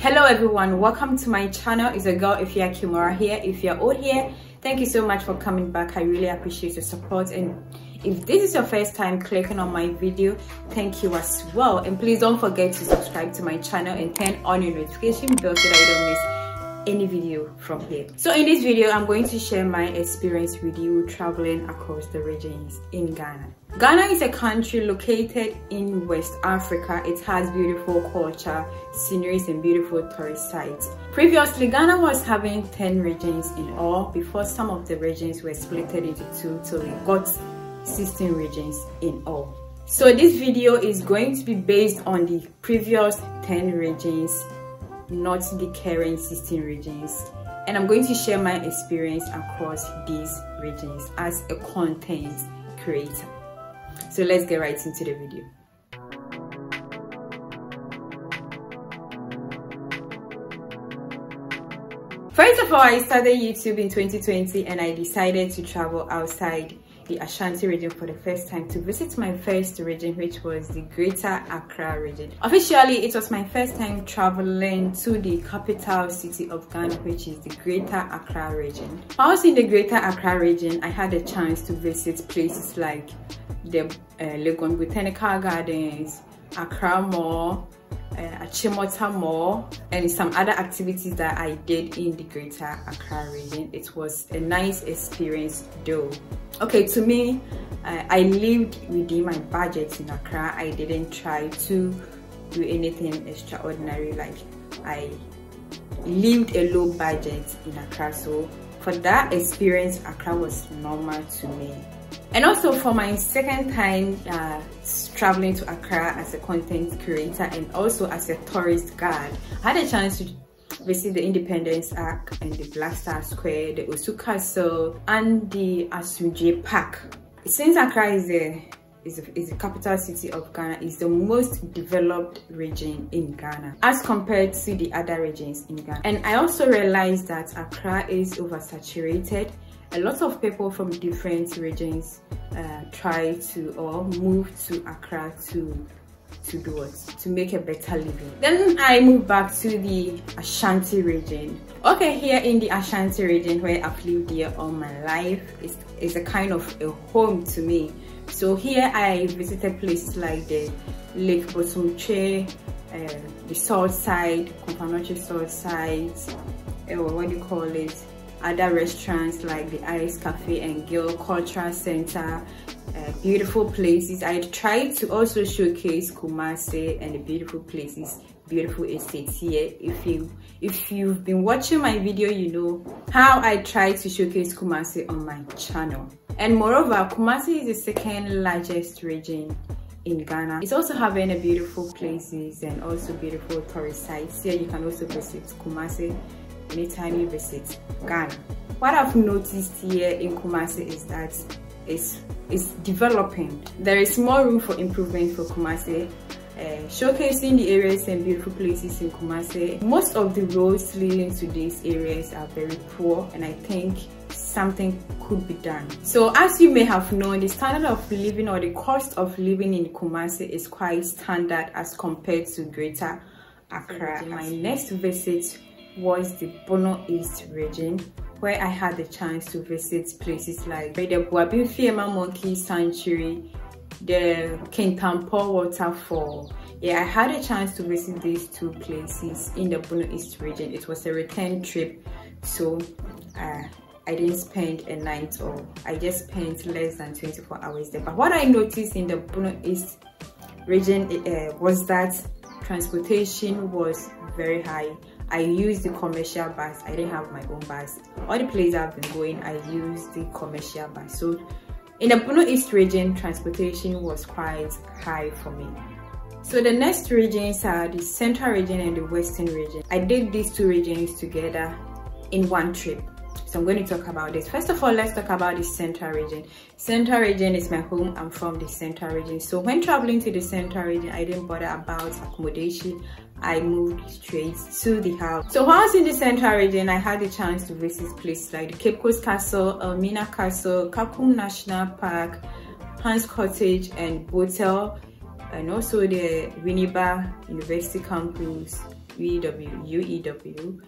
Hello everyone, welcome to my channel. It's a girl EfyaKimora here. If you're old here, thank you so much for coming back. I really appreciate your support, and if this is your first time clicking on my video, thank you as well. And please don't forget to subscribe to my channel and turn on your notification bell so that you don't miss any video from here. So in this video, I'm going to share my experience with you traveling across the regions in Ghana. Ghana is a country located in West Africa. It has beautiful culture, sceneries, and beautiful tourist sites. Previously, Ghana was having 10 regions in all before some of the regions were split into two till we got 16 regions in all. So this video is going to be based on the previous 10 regions, not the current 16 regions, and I'm going to share my experience across these regions as a content creator. So let's get right into the video. First of all, I started YouTube in 2020 and I decided to travel outside the Ashanti region for the first time to visit my first region, which was the Greater Accra region. Officially, it was my first time traveling to the capital city of Ghana, which is the Greater Accra region. While I was in the Greater Accra region, I had a chance to visit places like the Legon Botanical Gardens, Accra Mall, Achimota Mall, and some other activities that I did in the Greater Accra region. It was a nice experience though. Okay, to me, I lived within my budget in Accra. I didn't try to do anything extraordinary. Like, I lived a low budget in Accra, so for that experience, Accra was normal to me. And also for my second time traveling to Accra as a content creator and also as a tourist guide, I had a chance to visit the Independence Arch and the Black Star Square, the Osu Castle, and the Asuje Park. Since Accra is the capital city of Ghana, it's the most developed region in Ghana as compared to the other regions in Ghana. And I also realized that Accra is oversaturated. A lot of people from different regions try to or move to Accra to do what? To make a better living. Then I moved back to the Ashanti region. Okay, here in the Ashanti region, where I've lived here all my life, is a kind of a home to me. So here I visited places like the Lake Bosumtwe, the South Side, Kompanoche South Side, what do you call it? Other restaurants like the Ice Cafe and Gill Cultural Center, beautiful places. I tried to also showcase Kumasi and the beautiful places, beautiful estates here. If you've been watching my video, you know how I try to showcase Kumasi on my channel. And moreover, Kumasi is the second largest region in Ghana. It's also having a beautiful places and also beautiful tourist sites. Here you can also visit Kumasi anytime you visit Ghana. What I've noticed here in Kumasi is that it's developing. There is more room for improvement for Kumasi, showcasing the areas and beautiful places in Kumasi. Most of the roads leading to these areas are very poor, and I think something could be done. So as you may have known, the standard of living or the cost of living in Kumasi is quite standard as compared to Greater Accra. My next visit was the Bono East region, where I had the chance to visit places like the Buabinfiema Monkey Sanctuary, the Kintampo Waterfall. Yeah, I had a chance to visit these two places in the Bono East region. It was a return trip, so I didn't spend a night, or I just spent less than 24 hours there. But what I noticed in the Bono East region was that transportation was very high. I used the commercial bus. I didn't have my own bus. All the places I've been going, I used the commercial bus. So in the Bono East region, transportation was quite high for me. So the next regions are the Central region and the Western region. I did these two regions together in one trip. So I'm going to talk about this. First of all, let's talk about the Central region. Central region is my home. I'm from the Central region. So when traveling to the Central region, I didn't bother about accommodation. I moved straight to the house. So while I was in the Central region, I had the chance to visit places like the Cape Coast Castle, Elmina Castle, Kakum National Park, Hans Cottage, and Botel, and also the Winneba University campus, UEW,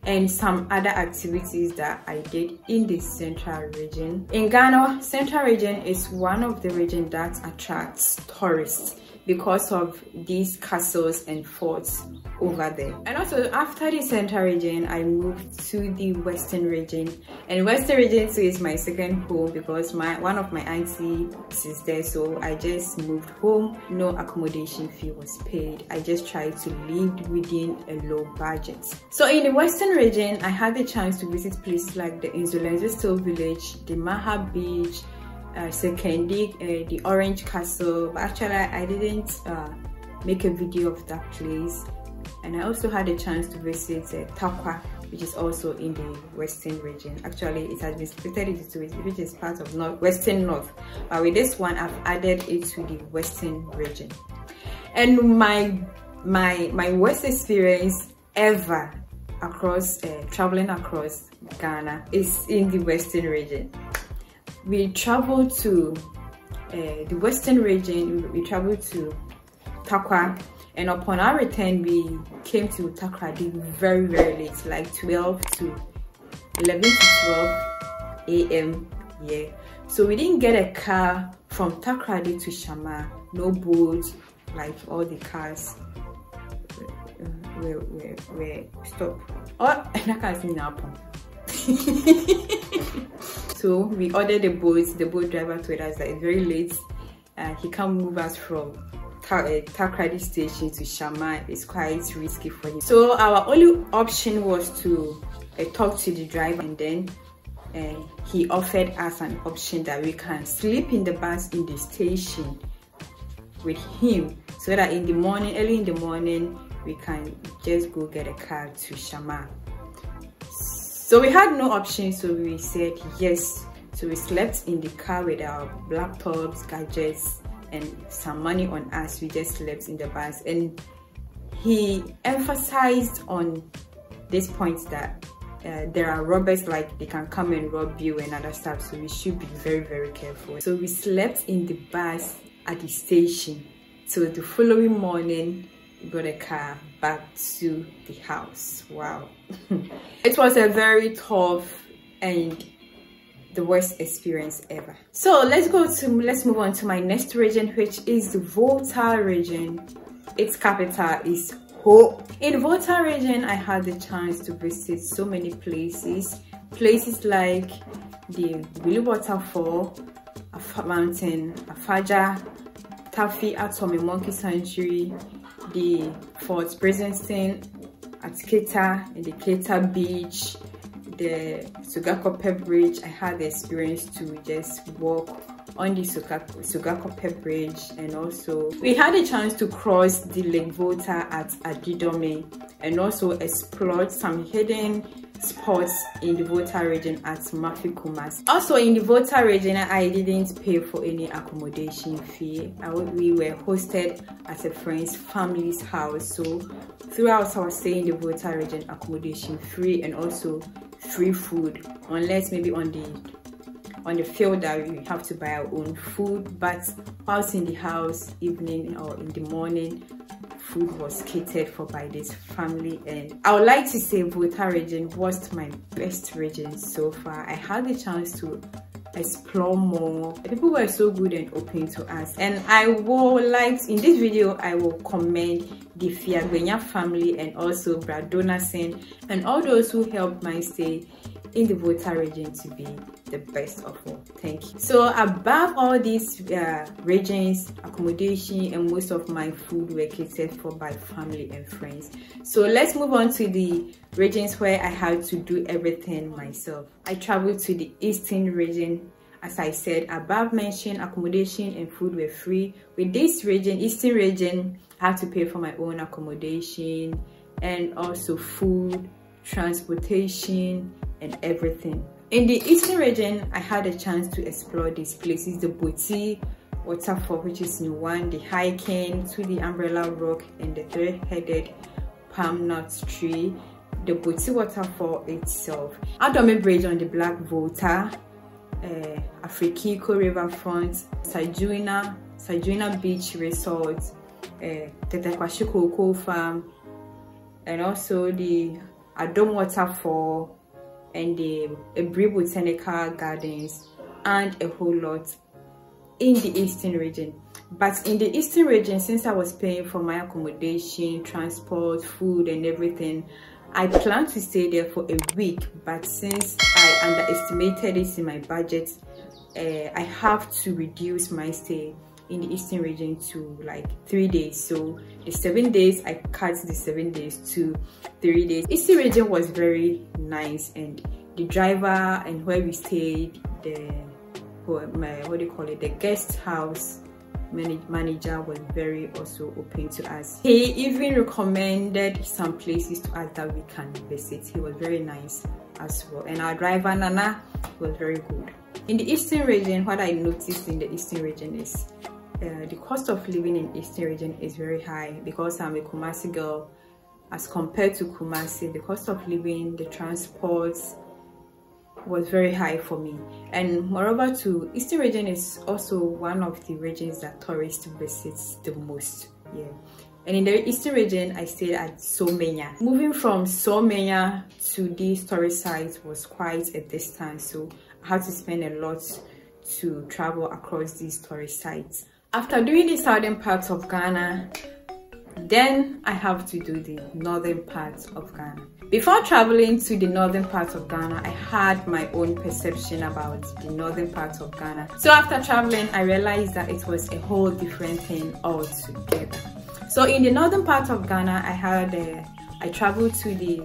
and some other activities that I did in the central region. In Ghana, central region is one of the regions that attracts tourists because of these castles and forts over there. And also after the central region, I moved to the western region, and western region too is my second home because one of my aunties is there, so I just moved home. No accommodation fee was paid. I just tried to live within a low budget. So in the western region, I had the chance to visit places like the Insulenzo Still Village, the Maha Beach, Sekendi, the Orange Castle, but actually I didn't make a video of that place. And I also had a chance to visit Takwa, which is also in the western region. Actually, it has been split into two, which is part of western north, but with this one I've added it to the western region. And my worst experience ever across traveling across Ghana is in the western region. We traveled to the western region. We traveled to Takwa, and upon our return we came to Takoradi very late, like 11 to 12 a.m. yeah. So we didn't get a car from Takoradi to Shama, no boat, like all the cars were stopped. Oh, that car's in our pump. So we ordered the boat driver told us that it's very late, he can't move us from Takoradi station to Shama. It's quite risky for him. So our only option was to talk to the driver, and then he offered us an option that we can sleep in the bus in the station with him, so that in the morning, early in the morning, we can just go get a car to Shama. So we had no option, so we said yes. So we slept in the car with our laptops, gadgets, and some money on us. We just slept in the bus, and he emphasized on this point that there are robbers, like they can come and rob you and other stuff, so we should be very careful. So we slept in the bus at the station. So the following morning we got a car back to the house. Wow. It was a very tough and the worst experience ever. So let's move on to my next region, which is the Volta region. Its capital is Ho. In Volta region, I had the chance to visit so many places like the Willy Waterfall, Mountain, Afaja, Tafi Atomi Monkey Sanctuary, the Fort Presenstein at Keta, and the Keta Beach, the Sugakope Bridge. I had the experience to just walk on the Sugakope Bridge, and also we had a chance to cross the Lake Volta at Adidome, and also explored some hidden spots in the Volta region at Kumasi. Also in the Volta region, I didn't pay for any accommodation fee. We were hosted at a friend's family's house, so throughout our stay in the Volta region, accommodation free, and also free food, unless maybe on the field that we have to buy our own food. But whilst in the house, evening or in the morning, food was catered for by this family. And I would like to say Volta region was my best region so far. I had the chance to explore more. People were so good and open to us, and I would like in this video I will commend the EfyaKimora family and also Brad Donasen and all those who helped my stay in the Volta region to be the best of all. Thank you. So above all these regions, accommodation and most of my food were catered for by family and friends. So let's move on to the regions where I had to do everything myself. I traveled to the eastern region. As I said above mentioned, accommodation and food were free. With this region, eastern region, I had to pay for my own accommodation and also food, transportation, and everything. In the eastern region, I had a chance to explore these places: the Boti waterfall, which is new one, the hiking to the Umbrella Rock and the three-headed palm nut tree, the Boti waterfall itself, Adome Bridge on the Black Volta, Afrikiko Riverfront, Sajuina Beach Resort, Tetekwashiko Coal Farm, and also the Adom waterfall and the Ebri botanical gardens, and a whole lot in the eastern region. But in the eastern region, since I was paying for my accommodation, transport, food and everything, I planned to stay there for a week, but since I underestimated it in my budget, I have to reduce my stay in the eastern region to like 3 days. So the 7 days, I cut the 7 days to 3 days. Eastern region was very nice, and the driver and where we stayed, the guest house manager was very also open to us. He even recommended some places to us that we can visit. He was very nice as well, and our driver Nana was very good. In the eastern region, what I noticed in the eastern region is the cost of living in eastern region is very high. Because I'm a Kumasi girl, as compared to Kumasi, the cost of living, the transports was very high for me. And moreover too, eastern region is also one of the regions that tourists visit the most. Yeah. And in the eastern region, I stayed at Somenya. Moving from Somenya to these tourist sites was quite a distance, so I had to spend a lot to travel across these tourist sites. After doing the southern parts of Ghana, then I have to do the northern parts of Ghana. Before traveling to the northern parts of Ghana, I had my own perception about the northern parts of Ghana. So after traveling, I realized that it was a whole different thing altogether. So in the northern part of Ghana, I traveled to the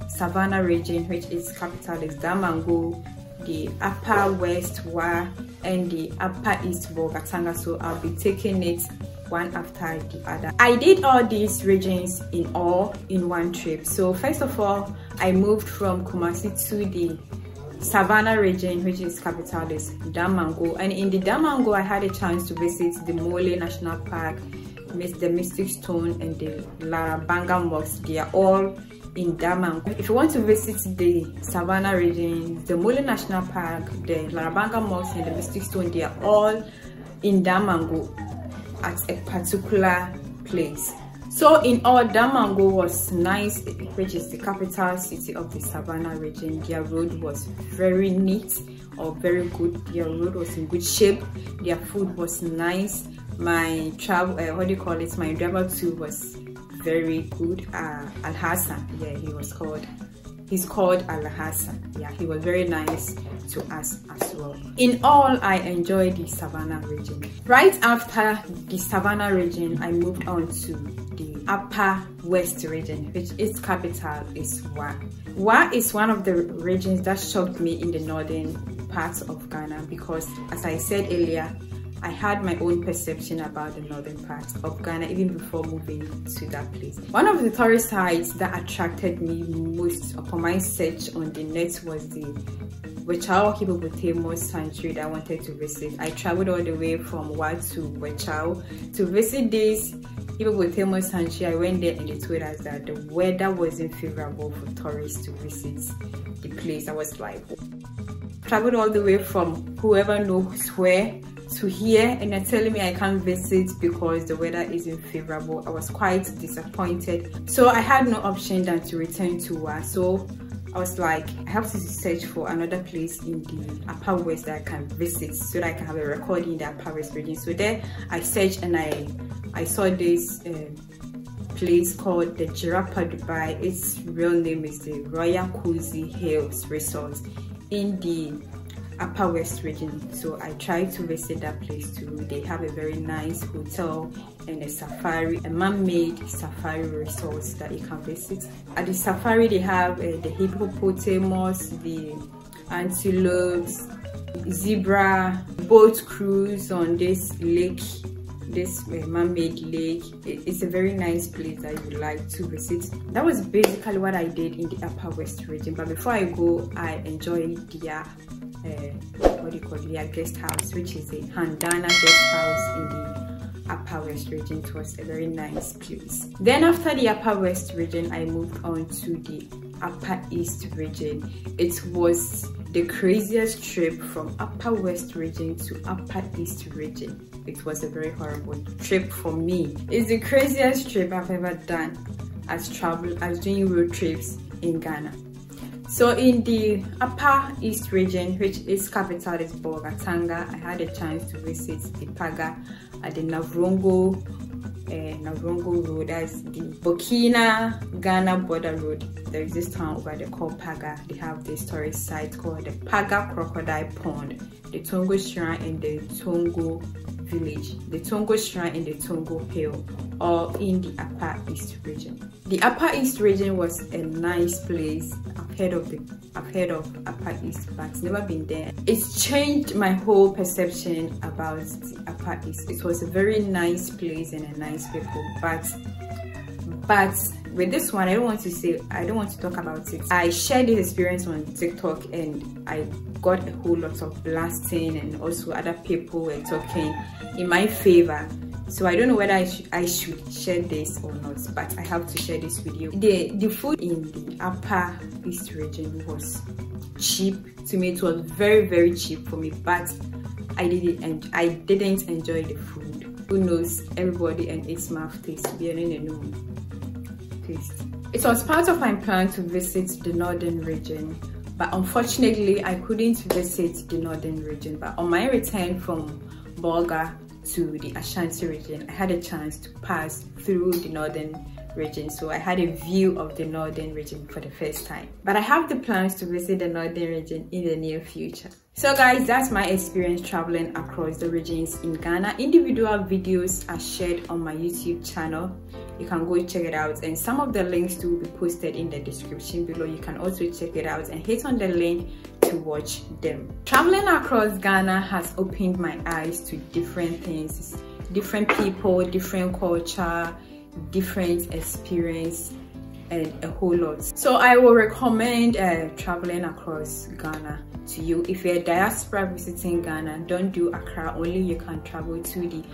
Savannah region, which is capital is Damango, the upper west Wa, and the upper east Bolgatanga. So I'll be taking it one after the other. I did all these regions in one trip. So first of all, I moved from Kumasi to the Savannah region, which is capital is Damango, and in the Damango I had a chance to visit the Mole National Park, the Mystic Stone, and the Larabanga Mosque. They are all in Damango. If you want to visit the Savannah region, the Mole National Park, the Larabanga Mosque, and the Mystic Stone, they are all in Damango at a particular place. So in all, Damango was nice, which is the capital city of the Savannah region. Their road was very neat, or very good. Their road was in good shape. Their food was nice. My travel, my driver too was very good. Al Hassan, yeah, he's called Al Hassan. Yeah, he was very nice to us as well. In all, I enjoyed the Savannah region. Right after the Savannah region, I moved on to the upper west region, which its capital is Wa. Wa is one of the regions that shocked me in the northern parts of Ghana, because as I said earlier, I had my own perception about the northern part of Ghana even before moving to that place. One of the tourist sites that attracted me most upon my search on the net was the Wechao Hippopotamus Sanctuary that I wanted to visit. I traveled all the way from Wa to Wechao to visit this Hippopotamus Sanctuary. I went there and they told us that the weather wasn't favorable for tourists to visit the place. I was like, traveled all the way from whoever knows where to here, and they're telling me I can't visit because the weather isn't favorable. I was quite disappointed, so I had no option than to return to Wa. So I was like, I have to search for another place in the upper west that I can visit so that I can have a record in the upper west region. So there I searched and I saw this place called the Jirapa Dubai. Its real name is the Royal Cozy Hills Resort in the upper west region. So I tried to visit that place too. They have a very nice hotel and a man-made safari resort that you can visit. At the safari, they have the hippopotamus, the antelopes, zebra, boat cruise on this lake, this man-made lake. It's a very nice place that you like to visit. That was basically what I did in the upper west region. But before I go, I enjoyed their their guest house, which is a Handana guest house in the upper west region. It was a very nice place. Then after the upper west region, I moved on to the upper east region. It was the craziest trip from upper west region to upper east region. It was a very horrible trip for me. It's the craziest trip I've ever done. as doing road trips in Ghana. So in the Upper East region, which its capital is Bolgatanga, I had a chance to visit the Paga at the Navrongo Road. That's the Burkina Ghana border road. There is this town over there called Paga. They have this tourist site called the Paga Crocodile Pond, the Tongo Shrine and the Tongo Village, the Tongo Shrine and the Tongo Hill, all in the Upper East region. The Upper East region was a nice place. I've heard of Upper East, but never been there. It's changed my whole perception about the Upper East. It was a very nice place and a nice people, but with this one, I don't want to talk about it. I shared this experience on TikTok and I got a whole lot of blasting, and also other people were talking in my favor. So I don't know whether I should share this or not, but I have to share this with you. The food in the Upper East region was cheap to me. It was very, very cheap for me, but I didn't enjoy the food. Who knows? Everybody and its mouth taste. It was part of my plan to visit the northern region, but unfortunately I couldn't visit the northern region. But on my return from Bolga to the Ashanti region, I had a chance to pass through the northern region, so I had a view of the northern region for the first time. But I have the plans to visit the northern region in the near future. So guys, that's my experience traveling across the regions in Ghana. Individual videos are shared on my YouTube channel. You can go check it out, and some of the links will be posted in the description below. You can also check it out and hit on the link to watch them. Traveling across Ghana has opened my eyes to different things, different people, different culture, different experience, and a whole lot. So I will recommend traveling across Ghana to you. If you're a diaspora visiting Ghana, don't do Accra only. You can travel to the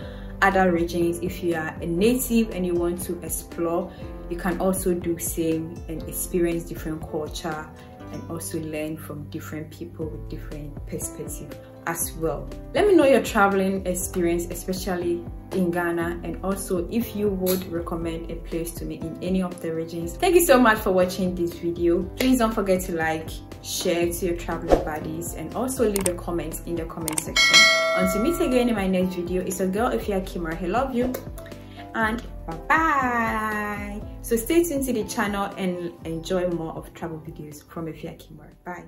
other regions. If you are a native and you want to explore, you can also do same and experience different culture and also learn from different people with different perspectives as well. Let me know your traveling experience, especially in Ghana, and also if you would recommend a place to me in any of the regions. Thank you so much for watching this video. Please don't forget to like, share to your traveling buddies, and also leave a comment in the comment section. Until we meet again in my next video, it's your girl EfyaKimora. I love you and bye bye. So stay tuned to the channel and enjoy more of travel videos from EfyaKimora. Bye.